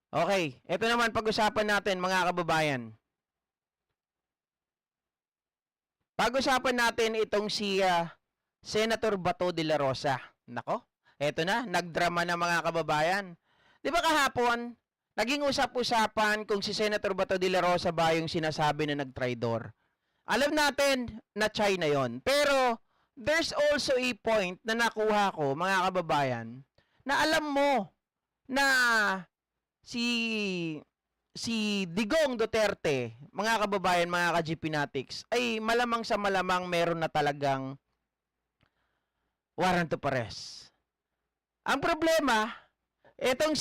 Okay, ito naman pag-usapan natin mga kababayan. Pag-usapan natin itong si Senator Bato de la Rosa. Nako, eto na, nagdrama na mga kababayan. Di ba kahapon, naging usap-usapan kung si Senator Bato de la Rosa ba yung sinasabi na nagtraidor. Alam natin na China yon. Pero, there's also a point na nakuha ko, mga kababayan, na alam mo na si Digong Duterte, mga kababayan, mga ka-GP Natics, ay malamang sa malamang meron na talagang warrant of arrest. Ang problema, etong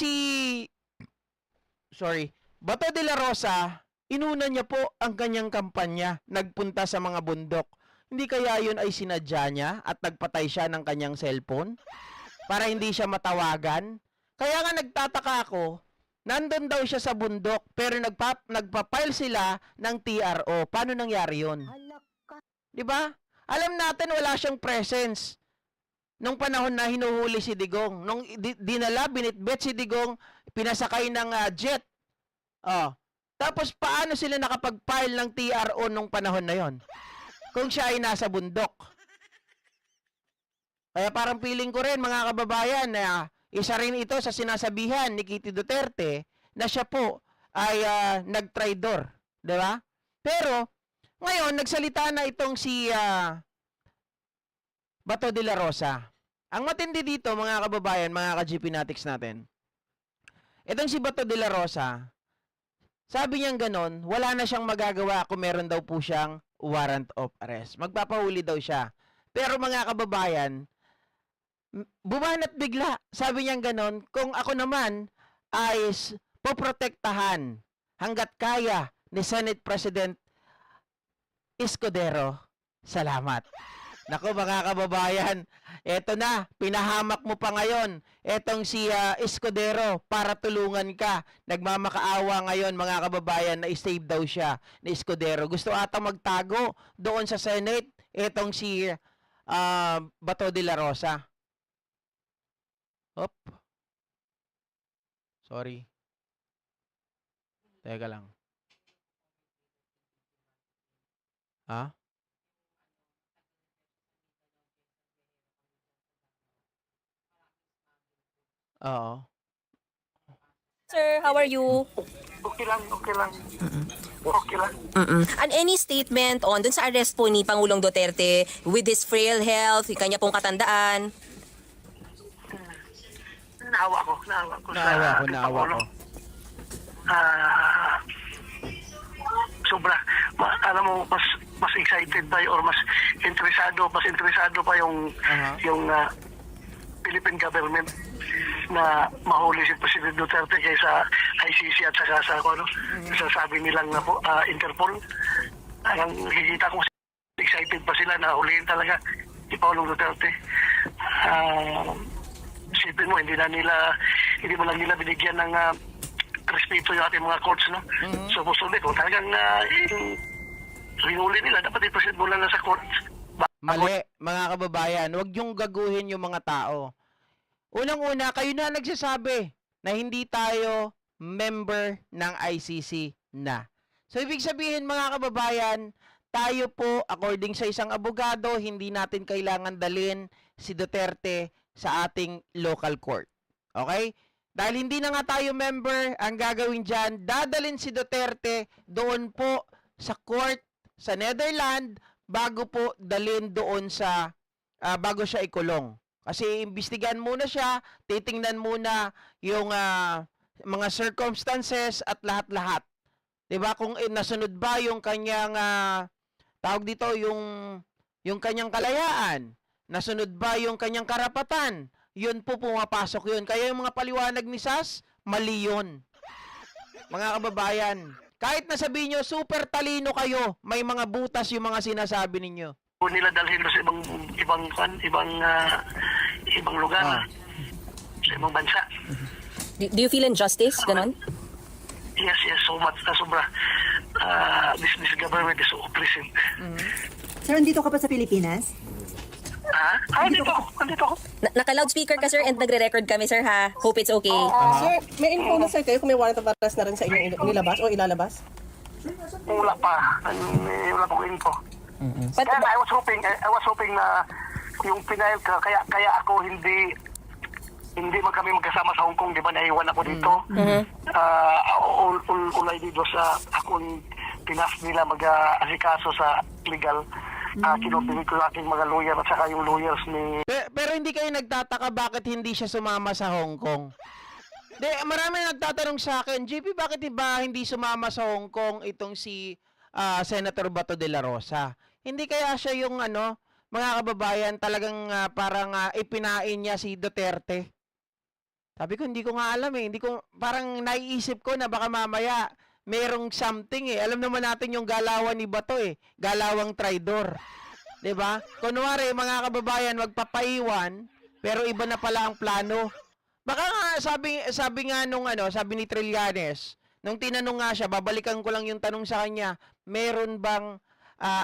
Bato de la Rosa, inuna niya po ang kanyang kampanya, nagpunta sa mga bundok. Hindi kaya yun ay sinadya niya at nagpatay siya ng kanyang cellphone para hindi siya matawagan? Kaya nga nagtataka ako, nandun daw siya sa bundok pero nagpa-file sila ng TRO. Paano nangyari yun? 'Di ba? Alam natin wala siyang presence nung panahon na hinuhuli si Digong. Nung dinala, binitbit si Digong, pinasakay ng jet. Oh. Tapos paano sila nakapag-file ng TRO nung panahon na yon? Kung siya ay nasa bundok. Kaya parang feeling ko rin mga kababayan na isa rin ito sa sinasabihan ni Kitty Duterte na siya po ay nagtraidor, 'di ba? Pero ngayon nagsalita na itong si Bato de la Rosa. Ang matindi dito mga kababayan, mga ka-GP Natics natin. Itong si Bato de la Rosa, sabi niyang ganon, wala na siyang magagawa kung meron daw po siyang warrant of arrest. Magpapahuli daw siya. Pero mga kababayan, bumanat bigla. Sabi niyang ganon, kung ako naman ay poprotektahan hanggat kaya ni Senate President Escudero, salamat. Nako mga kababayan, eto na, pinahamak mo pa ngayon etong si Escudero para tulungan ka. Nagmamakaawa ngayon mga kababayan na i-save daw siya ni Escudero. Gusto ata magtago doon sa Senate etong si Bato de la Rosa. Hop. Sorry. Teka lang. Ha? Oo. Sir, how are you? Okay lang, okay lang. Okay lang. And any statement on dun sa arrest po ni Pangulong Duterte with his frail health, yung kanya pong katandaan? Naawa ko Naawa ko. Sobra. Alam mo, mas excited pa or mas interesado pa yung Philippine government na mahuli si President Duterte kaysa ICC at saka sa sasabi nilang Interpol. Ang nakikita ko excited pa sila na huliin talaga si Pangulong Duterte. Isipin mo, hindi mo lang nila binigyan ng respeto yung ating mga courts, no? So, possibly, kung talagang hinuli nila, dapat i-present mo lang sa courts. Mali, mga kababayan, huwag yung gaguhin yung mga tao. Unang-una, kayo na nagsasabi na hindi tayo member ng ICC na. So, ibig sabihin mga kababayan, tayo po, according sa isang abogado, hindi natin kailangan dalhin si Duterte sa ating local court. Okay? Dahil hindi na nga tayo member, ang gagawin dyan, dadalhin si Duterte doon po sa court sa Netherlands bago po dalhin doon sa, bago siya ikulong. Kasi imbestigahan muna siya, titingnan muna yung mga circumstances at lahat-lahat. 'Di ba? Kung nasunod ba yung kanyang tawag dito yung kanyang kalayaan, nasunod ba yung kanyang karapatan? Yun po pumapasok yun. Kaya yung mga paliwanag ni SAS, mali yun. Mga kababayan, kahit na sabihin nyo, super talino kayo, may mga butas yung mga sinasabi ninyo. Kung nila dalhin sa ibang lugar, sa ibang bansa. Do you feel injustice? Ganon? Yes, so much, sobra. This government is so oppressive. Sir, andito ka pa sa Pilipinas? Ha? Andito ako. Naka-loudspeaker ka, sir, and nagre-record kami, sir, ha? Hope it's okay. Sir, may info na sir kayo kung may warrant of arrest na rin sa inyo nilabas o ilalabas? Wala pa. Wala pa ko info. But, Kaya I was hoping na yung pinail ka, kaya ako hindi man kami magkasama sa Hong Kong, di ba, naiwan ako dito. All I did was akong pinas nila mag-asikaso sa legal. Kinupinig ko yung aking mga lawyer at saka yung lawyers ni... Pero hindi kayo nagtataka bakit hindi siya sumama sa Hong Kong? Marami nagtatanong sa akin, JP, bakit ba hindi sumama sa Hong Kong itong si Senator Bato de la Rosa? Hindi kaya siya yung mga kababayan talagang parang ipinain niya si Duterte? Sabi ko, hindi ko nga alam eh. Hindi ko, parang naiisip ko na baka mamaya merong something eh. Alam naman natin yung galawan ni Bato eh. Galawang traidor. 'Di ba? Kunwari, mga kababayan, magpapaiwan, pero iba na pala ang plano. Baka nga, sabi nga nung sabi ni Trillanes, nung tinanong nga siya, babalikan ko lang yung tanong sa kanya, meron bang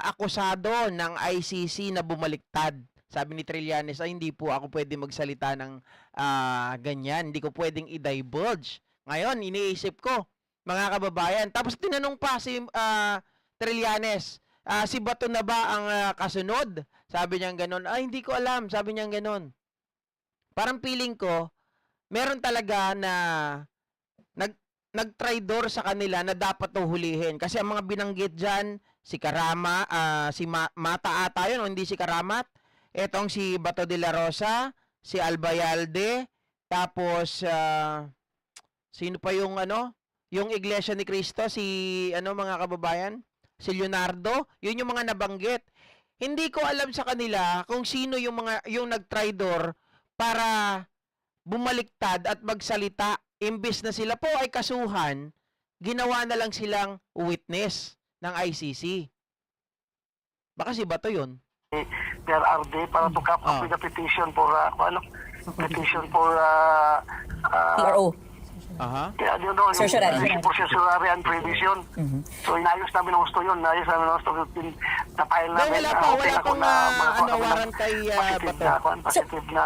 akusado ng ICC na bumaliktad? Sabi ni Trillanes, ay hindi po ako pwede magsalita ng ganyan. Hindi ko pwedeng i-divulge. Ngayon, iniisip ko, mga kababayan. Tapos tinanong pa si Trillanes, si Bato na ba ang kasunod? Sabi niya gano'n. Ay, hindi ko alam. Sabi niya gano'n. Parang feeling ko, meron talaga na nag-traidor sa kanila na dapat hulihin. Kasi ang mga binanggit dyan, si Karama, si Mata ata yun, o hindi si Karamat. Etong si Bato de la Rosa, si Albayalde, tapos sino pa yung yung Iglesia ni Cristo, si mga kababayan, si Leonardo, yun yung mga nabanggit. Hindi ko alam sa kanila kung sino yung nag-traidor para bumaliktad at magsalita. Imbes na sila po ay kasuhan, ginawa na lang silang witness ng ICC. Baka si Bato yun. PRRD para to come up with a petition for petition for TRO. yeah, you know, Certiorari. for certiorari and prohibition. So inayos namin ang gusto yun, na-file namin. Wala pang warrant kay Bato. Positive na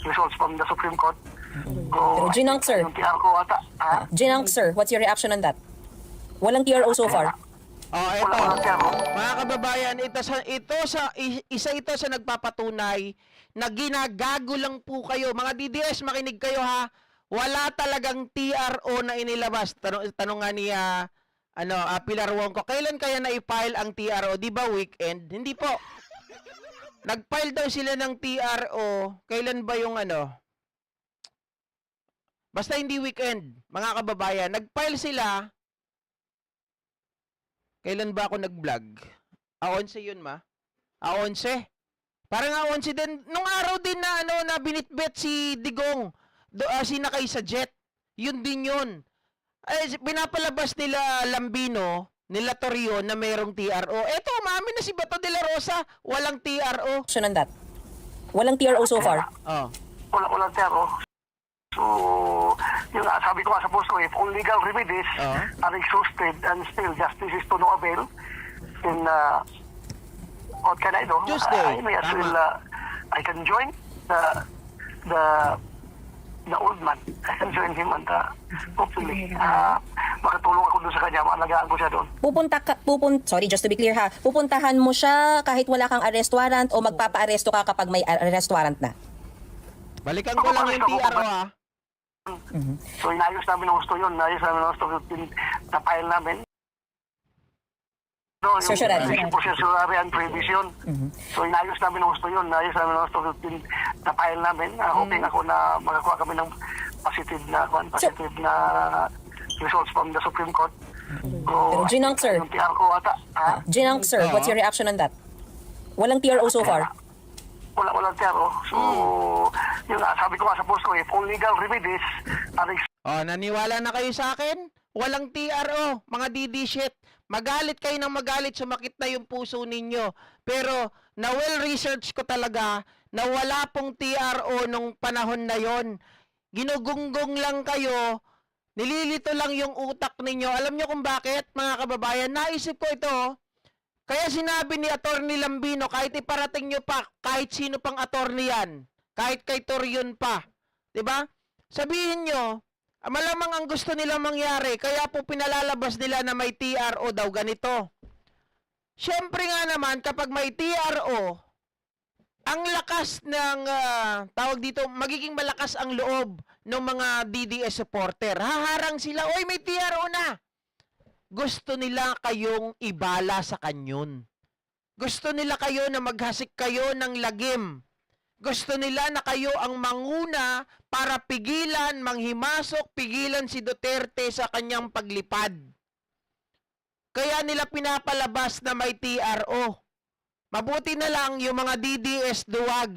results from the Supreme Court. Pero Ginang, sir. Yung TR ko ata. Ginang, sir, what's your reaction on that? Walang TRO so far. Ito. Wala TR. Mga kababayan, isa ito sa nagpapatunay na ginagago lang po kayo. Mga DDS, makinig kayo ha. Wala talagang TRO na inilabas. Tanong nga ni Pilar Wongko, kailan kaya na-file ang TRO? Di ba weekend? Hindi po. Nag-file daw sila ng TRO. Kailan ba yung Basta hindi weekend, mga kababayan. Nag-file sila. Kailan ba ako nag-vlog? 11 yun, ma? 11. Parang 11 din. Nung araw din na binitbit si Digong. Sinakay sa jet. Yun din yun. Ay, pinapalabas nila Lambino, nila Torrio na mayroong TRO. Eto, umamin na si Bato de la Rosa. Walang TRO. Reaction on that? Walang TRO so far. Wala TRO. So, yung sabi ko nga sa post ko, if all legal remedies are exhausted and still justice is to no avail, then what can I do? Tuesday. I may as well, I can join the old man. I can join him and hopefully makatulong ako doon sa kanya, maalagaan ko siya doon. Sorry, just to be clear ha, pupuntahan mo siya kahit wala kang arrest warrant o magpapa-aresto ka kapag may arrest warrant na? Balikan ko lang yung TRO ha. So inayos namin ang gusto yun, na-file namin. No, Certiorari. for certiorari and prohibition. So inayos namin ang gusto yun, na-file namin. Hoping ako na makakuha kami ng positive na results from the Supreme Court. Pero Ginang, sir. Yung TR ko ata. Ginang, sir, what's your reaction on that? Walang TRO so far. Wala TRO. So, yung sabi ko nga sa post ko, if all legal remedies are Naniwala na kayo sa akin? Walang TRO, mga DD shit. Magalit kayo ng magalit, sumakit na yung puso ninyo. Pero, na-well-research ko talaga na wala pong TRO nung panahon na yon. Ginugunggong lang kayo, nililito lang yung utak ninyo. Alam nyo kung bakit, mga kababayan? Naisip ko ito, Kaya sinabi ni Attorney Lambino, kahit iparating nyo pa, kahit sino pang attorney yan, kahit kay Torion pa, 'di ba? Sabihin nyo, malamang ang gusto nila mangyari, kaya po pinalalabas nila na may TRO daw ganito. Siyempre nga naman, kapag may TRO, ang lakas ng, tawag dito, magiging malakas ang loob ng mga DDS supporter. Haharang sila, oy may TRO na! Gusto nila kayong ibala sa kanyon. Gusto nila kayo na maghasik kayo ng lagim. Gusto nila na kayo ang manguna para pigilan, manghimasok, pigilan si Duterte sa kanyang paglipad. Kaya nila pinapalabas na may TRO. Mabuti na lang yung mga DDS duwag.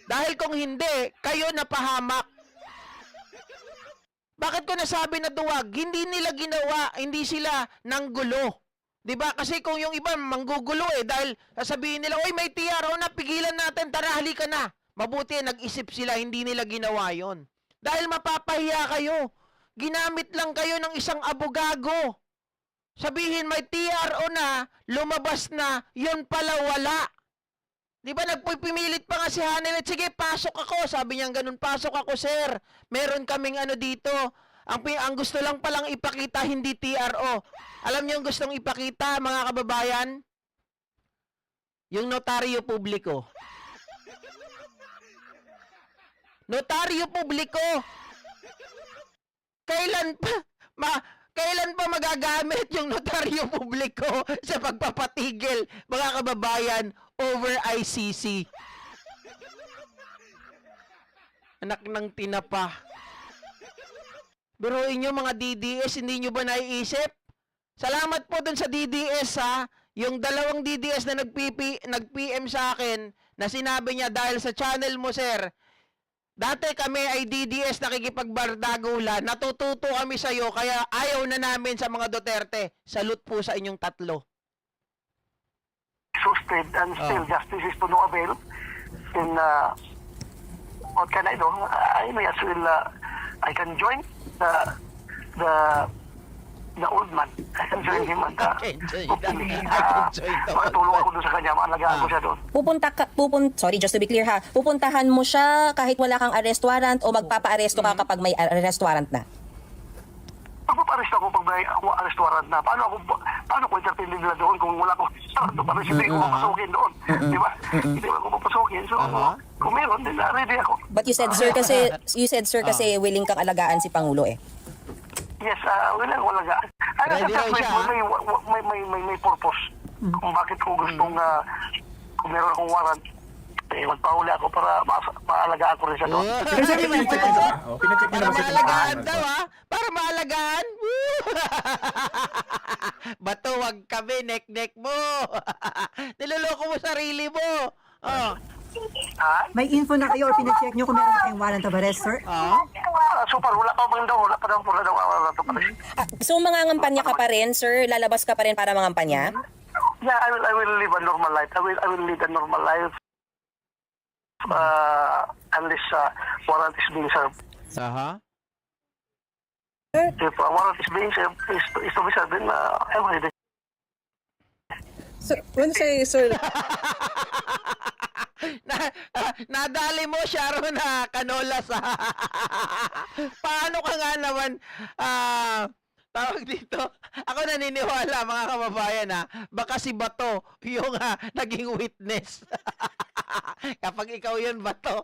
Dahil kung hindi, kayo napahamak. Bakit ko nasabi na duwag? Hindi nila ginawa, hindi sila nanggulo. 'Di ba? Kasi kung yung iba manggugulo dahil sasabihin nila, "Oy, may TRO na, pigilan natin, tara halika na." Mabuti nag-isip sila, hindi nila ginawa 'yon. Dahil mapapahiya kayo. Ginamit lang kayo ng isang abogago. Sabihin may TRO na, lumabas na, 'yon pala wala. 'Di ba nagpipimilit pa nga si Hanelet, sige pasok ako, sabi niya ganun, pasok ako sir, meron kaming ano dito, ang gusto lang palang ipakita hindi TRO. Alam niyo ang gustong ipakita mga kababayan? Yung notaryo publiko. Notaryo publiko. Kailan pa magagamit yung notaryo publiko sa pagpapatigil, mga kababayan, over ICC? Anak ng tinapa. Biruin nyo mga DDS, hindi nyo ba naiisip? Salamat po dun sa DDS ha. Yung dalawang DDS na nag-PM sa akin na sinabi niya dahil sa channel mo sir, dati kami ay DDS nakikipagbardagulan, natututo kami sa iyo kaya ayaw na namin sa mga Duterte. Salute po sa inyong tatlo. Exhausted and still justice is to no avail. Then, what can I do? I may as well, I can join the old man. I can join him and matulong ako doon sa kanya, maalagaan ko siya doon. Just to be clear ha, pupuntahan mo siya kahit wala kang arrest warrant o magpapa-aresto ka kapag may arrest warrant na? Pagpaparesto ako pag may arrest warrant na. Paano ko entertainin nila doon kung wala ko arrest? Hindi ko papasukin doon. Di ba? Hindi ko papasukin. So, kung meron, then ready ako. But you said sir kasi willing kang alagaan si Pangulo eh. Yes, wala. Ready raw siya, may purpose. Kung bakit ko gustong, kung meron akong warrant, magpahuli ako para maalagaan ko rin siya doon. Sinasabi mo yung check ba? Pinacheck niyo Para na ba sa maalagaan tindahan? daw ha? Para maalagaan? Woo! Bato, wag kami, nek-nek mo. Niloloko mo sarili mo. Oh. Ha? May info na kayo or pinacheck nyo kung meron na kayong warrant of arrest, sir? So far, wala pa daw warrant of arrest. So mangangampanya ka pa rin sir? Lalabas ka pa rin para mangampanya? Yeah, I will live a normal life. I will lead a normal life. Unless warrant is being served. Aha. If warrant is being served, is to be served, then I'm ready. Sir, when say, sir, Nadali mo, Sharon, na Canolas. Paano ka nga naman, tawag dito, ako naniniwala, mga kababayan, baka si Bato yung naging witness. Kapag ikaw yun, Bato,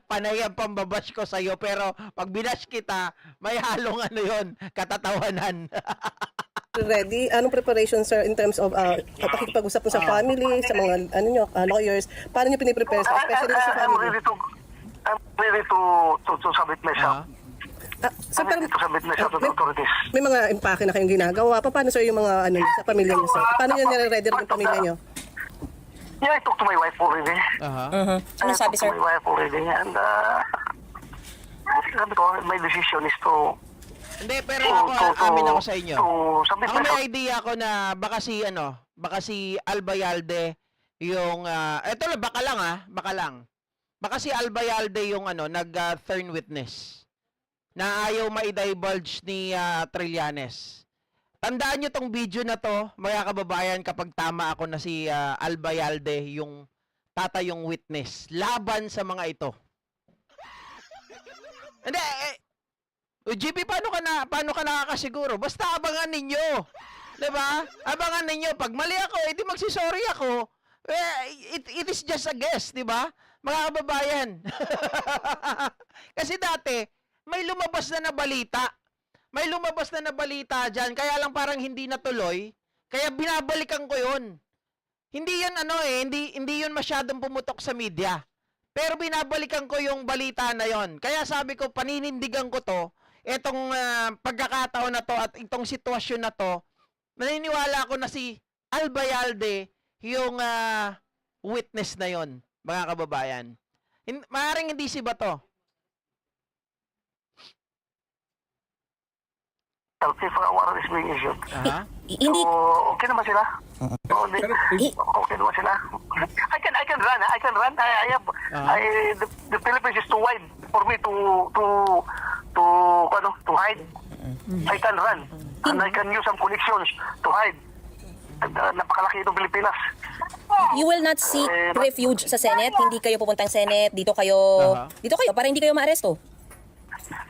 panay ang pambabash ko sa'yo, pero pag binash kita, may halong ano yun, katatawanan. ready? Anong preparation, sir, in terms of pakikipag-usap mo sa family, sa mga lawyers? Paano nyo piniprepare, sir? Especially sa I'm family. ready to submit myself. Sir, I'm ready to submit myself to the authorities. may mga impake na kayong ginagawa. Paano, sir, yung mga sa pamilya nyo, sir? Paano nyo nire-ready rin yung pamilya nyo? Yeah, I talked to my wife already. Aha. Ano sabi sir? I talked to my wife already. And sabi ko, my decision is to Hindi, pero ako, amin ako sa inyo. submit Ako myself. may idea ako na baka si Albayalde yung, eto lang, baka lang. Baka si Albayalde yung nag-turn witness na ayaw ma-divulge ni Trillanes. tandaan nyo tong video na to, mga kababayan, kapag tama ako na si Albayalde, yung tatayong witness, laban sa mga ito. Hindi, GP, paano ka nakakasiguro? Basta abangan ninyo. 'Di ba? Abangan ninyo. Pag mali ako, edi magsisorry ako. It is just a guess, 'di ba? Mga kababayan. Kasi dati, may lumabas na balita. May lumabas na balita diyan, kaya lang parang hindi natuloy. Kaya binabalikan ko 'yon. Hindi 'yon hindi 'yon masyadong pumutok sa media. Pero binabalikan ko yung balita na 'yon. Kaya sabi ko, paninindigan ko 'to. Etong pagkakataon na 'to at itong sitwasyon na 'to, naniniwala ako na si Albayalde yung witness na 'yon, mga kababayan. Maaaring hindi si Bato. If a warrant is being issued. Aha. Hindi, So, okay naman sila. Okay naman sila. I can run. I have, the Philippines is too wide for me to hide. I can run. And I can use some connections to hide. Napakalaki itong Pilipinas. you will not seek refuge sa Senate. Hindi kayo pupuntang Senate. Dito kayo para hindi kayo maaresto.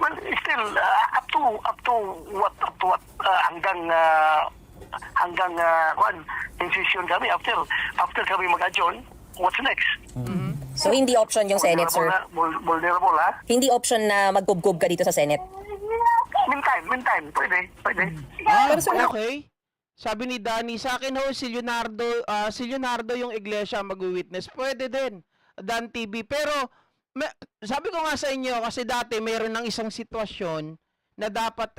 Well, still, up to what hanggang incision kami after kami mag-adjourn, what's next? So hindi option yung Senate, sir. Vulnerable, ha? Hindi option na magkubkub ka dito sa Senate. Meantime, pwede. Okay. Sabi ni Danny, sa akin ho, si Leonardo yung iglesia mag-witness. Pwede din, Dan TV. Pero, sabi ko nga sa inyo, kasi dati mayroon ng isang sitwasyon na dapat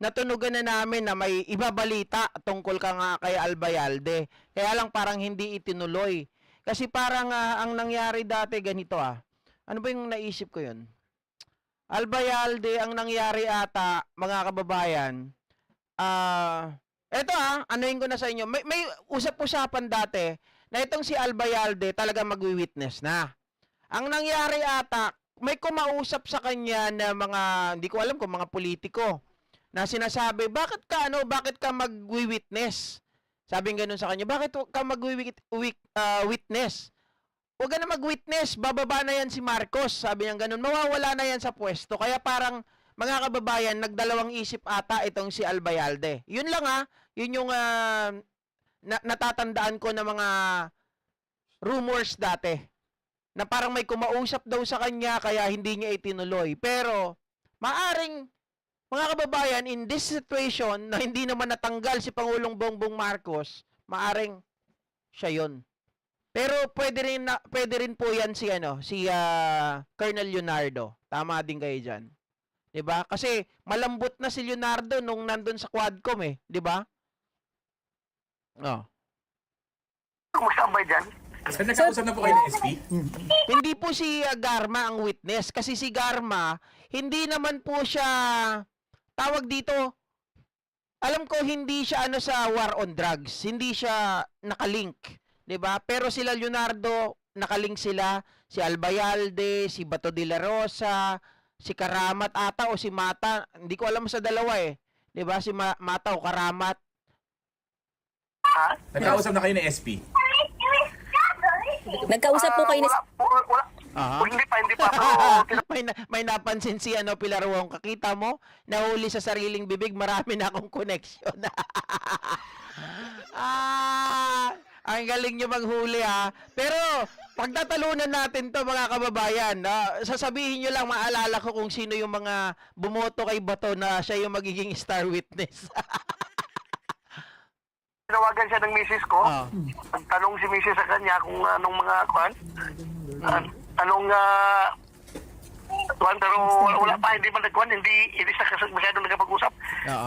natunugan na namin na may ibabalita tungkol ka nga kay Albayalde. Kaya lang parang hindi itinuloy. Kasi parang ang nangyari dati ganito Ano ba yung naisip ko yun? Albayalde, ang nangyari ata, mga kababayan, eto anuhin ko na sa inyo. May usap-usapan dati na itong si Albayalde talaga magwi-witness na. Ang nangyari ata, may kumausap sa kanya na mga, hindi ko alam kung mga politiko, na sinasabi, bakit ka magwi-witness? Sabi ng ganun sa kanya, bakit ka magwi-witness? Huwag ka na mag-witness, bababa na yan si Marcos. Sabi niya ganun, mawawala na yan sa pwesto. Kaya parang, mga kababayan, nagdalawang isip ata itong si Albayalde. Yun lang yun yung natatandaan ko na mga rumors dati. Na parang may kumausap daw sa kanya kaya hindi niya itinuloy. Pero, maaring, mga kababayan, in this situation na hindi naman natanggal si Pangulong Bongbong Marcos, maaring siya yun. Pero pwede rin po yan si Colonel Leonardo. Tama din kayo diyan. 'Di ba? Kasi malambot na si Leonardo nung nandun sa Quadcom 'di ba? Kumusta ba dyan? Sir, nagkausap na po kayo ng SP? Hindi po si Garma ang witness kasi si Garma hindi naman po siya tawag dito. Alam ko hindi siya sa war on drugs. Hindi siya nakalink, 'di ba? Pero sila Leonardo nakalink sila, si Albayalde, si Bato de la Rosa, si Karamat ata o si Mata, hindi ko alam sa dalawa 'di ba? Si Mata o Karamat. Nagkausap na kayo ng SP? Nagkausap po kayo ni... Wala. Aha. Hindi pa. Pero, may napansin si Pilar Wong, kakita mo, nahuli sa sariling bibig, marami na akong connection. Ang galing nyo maghuli Pero, pagtatalunan natin to mga kababayan, sasabihin nyo lang, maalala ko kung sino yung mga bumoto kay Bato na siya yung magiging star witness. tinawagan siya ng misis ko. Nagtanong si misis sa kanya kung anong mga pero wala pa, hindi pa hindi masyadong nagkapag-usap.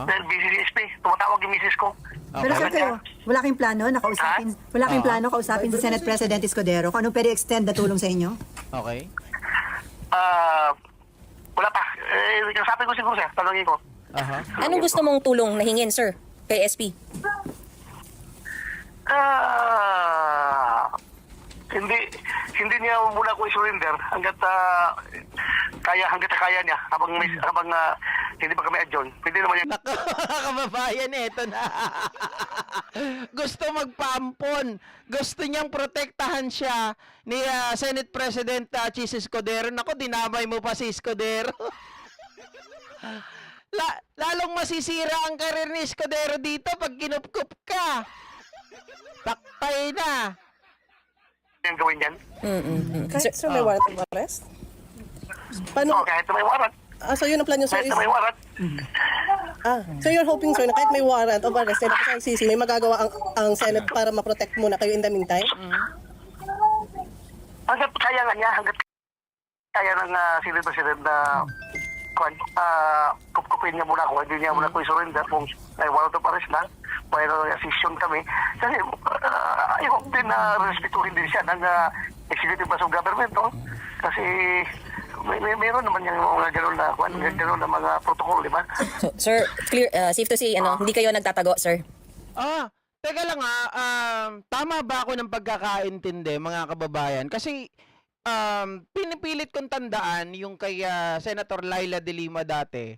Dahil busy si SP, tumatawag yung misis ko. Pero sir kayo, wala kayong plano na kausapin si Senate President Escudero kung anong pwede extend na tulong sa inyo? Okay. Wala pa. Sabi ko siguro siya, tanongin ko. Anong gusto mong tulong na hingin, sir, kay SP? Hindi niya muna ko i-surrender hanggat kaya niya habang hindi pa kami adjourn. Pwede naman yan. Nako, mga kababayan, eto na. Gusto magpaampon. Gusto niyang protektahan siya ni Senate President Chis Escudero. Nako, dinamay mo pa si Escudero. Lalong masisira ang karir ni Escudero dito pag kinupkup ka. Takpay na. Yung gawin yan. Kahit sir, may warrant of arrest? Paano? Kahit na may warrant. So yun ang plan nyo, sir, Kahit is... na may warrant. So you're hoping, sir, na kahit may warrant of arrest sa ICC, may magagawa ang Senate para ma-protect muna kayo in the meantime? Hanggat kaya nga niya, hanggat kaya ng Senate President na kupkupin niya muna kung hindi niya muna ko i-surrender kung may warrant of arrest na, pero session kami. Kasi I hope din na respetuhin din siya ng executive branch of government, no? Kasi mayroon naman yung mga gano'n na mga protocol, di ba? So, sir, clear, safe to say, hindi kayo nagtatago, sir? Teka lang tama ba ako ng pagkakaintindi, mga kababayan? Kasi pinipilit kong tandaan yung kay Senator Laila de Lima dati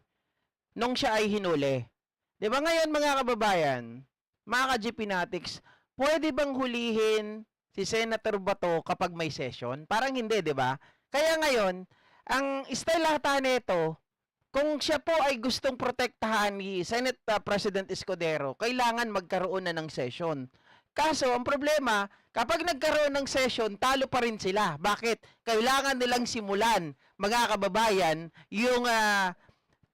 nung siya ay hinuli. 'Di ba ngayon, mga kababayan, mga ka-GP Natics, pwede bang hulihin si Senator Bato kapag may session? Parang hindi, 'di ba? Kaya ngayon, ang style ata nito, kung siya po ay gustong protektahan ni Senate President Escudero, kailangan magkaroon na ng session. Kaso, ang problema, kapag nagkaroon ng session, talo pa rin sila. Bakit? Kailangan nilang simulan, mga kababayan, yung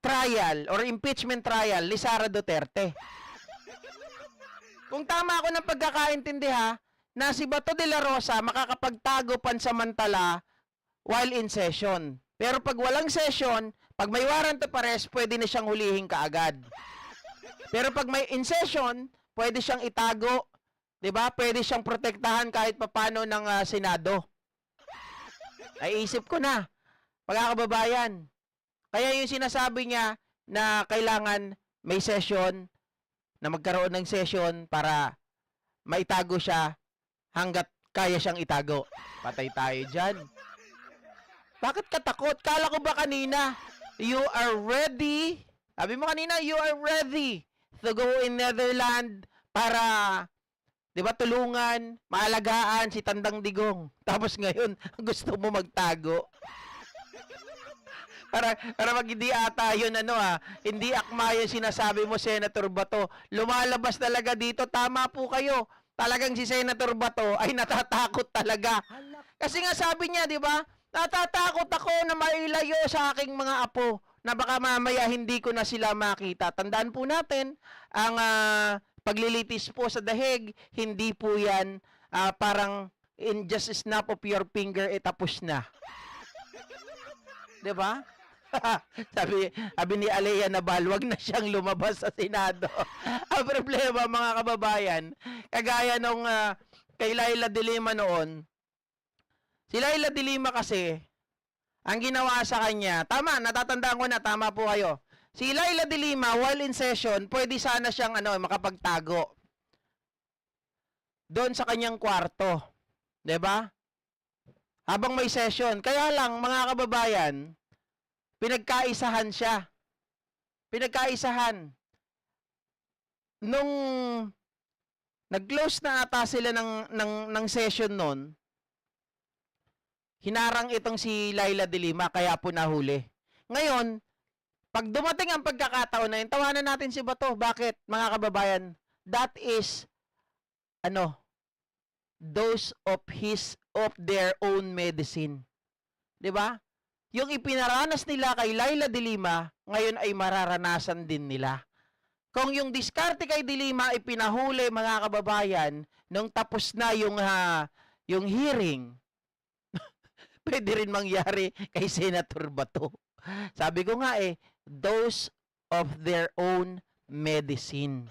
trial or impeachment trial ni Sara Duterte. Kung tama ako ng pagkakaintindi na si Bato de la Rosa makakapagtago pansamantala while in session. Pero pag walang session, pag may warrant of arrest, pwede na siyang hulihin kaagad. Pero pag may in session, pwede siyang itago. 'Di ba? Pwede siyang protektahan kahit papano ng Senado. Ay isip ko na, mga kababayan. Kaya yung sinasabi niya na kailangan may session, na magkaroon ng session para maitago siya hanggat kaya siyang itago. Patay tayo dyan. Bakit ka takot? Kala ko ba kanina, you are ready? Sabi mo kanina, you are ready to go in Netherlands para, di ba, tulungan, maalagaan si Tandang Digong. Tapos ngayon, gusto mo magtago. Para mag hindi ata yun, hindi akma yung sinasabi mo, Senator Bato. Lumalabas talaga dito, tama po kayo. Talagang si Senator Bato ay natatakot talaga. Kasi nga sabi niya, di ba, natatakot ako na mailayo sa aking mga apo na baka mamaya hindi ko na sila makita. Tandaan po natin, ang paglilitis po sa dahig, hindi po yan parang in just a snap of your finger, tapos na. Di ba? sabi ni Alea Nabal, wag na siyang lumabas sa Senado. Ang problema, mga kababayan, kagaya nung kay Laila de Lima noon, si Laila de Lima kasi, ang ginawa sa kanya, tama, natatandaan ko na, tama po kayo. Si Laila de Lima, while in session, pwede sana siyang makapagtago doon sa kanyang kwarto. 'Di ba? Habang may session. Kaya lang, mga kababayan, pinagkaisahan siya. Pinagkaisahan. Nung nag-close na ata sila ng session noon, hinarang itong si Laila de Lima, kaya po nahuli. Ngayon, pag dumating ang pagkakataon na yun, tawanan natin si Bato. Bakit, mga kababayan? That is, dose of their own medicine. 'Di ba? Yung ipinaranas nila kay Laila de Lima, ngayon ay mararanasan din nila. Kung yung diskarte kay de Lima ay pinahuli, mga kababayan, nung tapos na yung hearing, pwede rin mangyari kay Senator Bato. Sabi ko nga dose of their own medicine.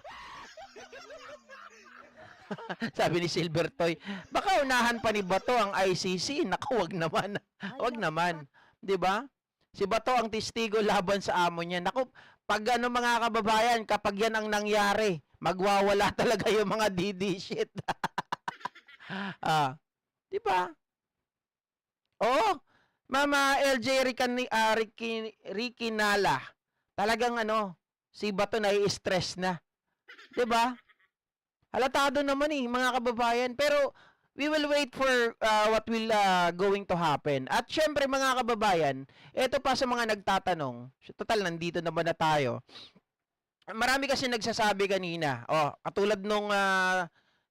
Sabi ni Silvertoy, baka unahan pa ni Bato ang ICC. Naku, wag naman. Wag naman. 'Di ba? Si Bato ang testigo laban sa amo niya. Naku, pag mga kababayan, kapag yan ang nangyari, magwawala talaga yung mga DD shit. 'Di ba? Oh, Mama LJ Ricky Nala. talagang si Bato nai-stress na. 'Di ba? Halatado naman mga kababayan. Pero we will wait for what will going to happen. At syempre mga kababayan, ito pa sa mga nagtatanong. Total, nandito naman na tayo. Marami kasi nagsasabi kanina. Katulad nung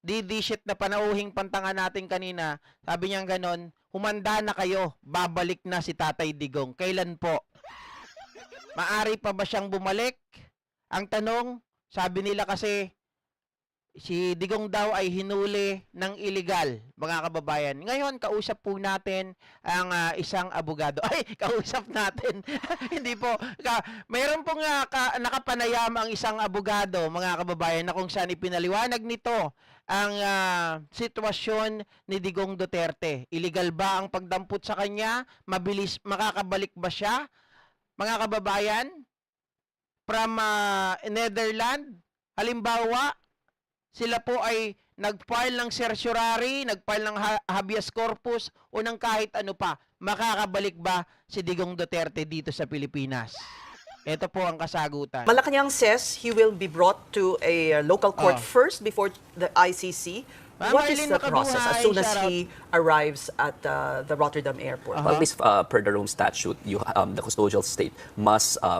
DD shit na panauhing pantangan natin kanina. Sabi niya ganon, humanda na kayo. Babalik na si Tatay Digong. Kailan po? Maari pa ba siyang bumalik? Ang tanong, sabi nila kasi, si Digong daw ay hinuli ng illegal, mga kababayan. Ngayon, kausap po natin ang isang abogado. Ay, kausap natin. Hindi po. Mayroon pong nakapanayam ang isang abogado, mga kababayan, na kung saan ipinaliwanag nito ang sitwasyon ni Digong Duterte. Illegal ba ang pagdampot sa kanya? Mabilis, makakabalik ba siya? Mga kababayan, from Netherlands, halimbawa, sila po ay nag-file ng certiorari, nag-file ng habeas corpus o ng kahit ano pa. Makakabalik ba si Digong Duterte dito sa Pilipinas? Ito po ang kasagutan. Malacanang says he will be brought to a local court first before the ICC. Ma'am What is Arlene the process Makabuhay, as soon as shout he arrives at the Rotterdam airport? Well, this, per the Rome Statute, the custodial state must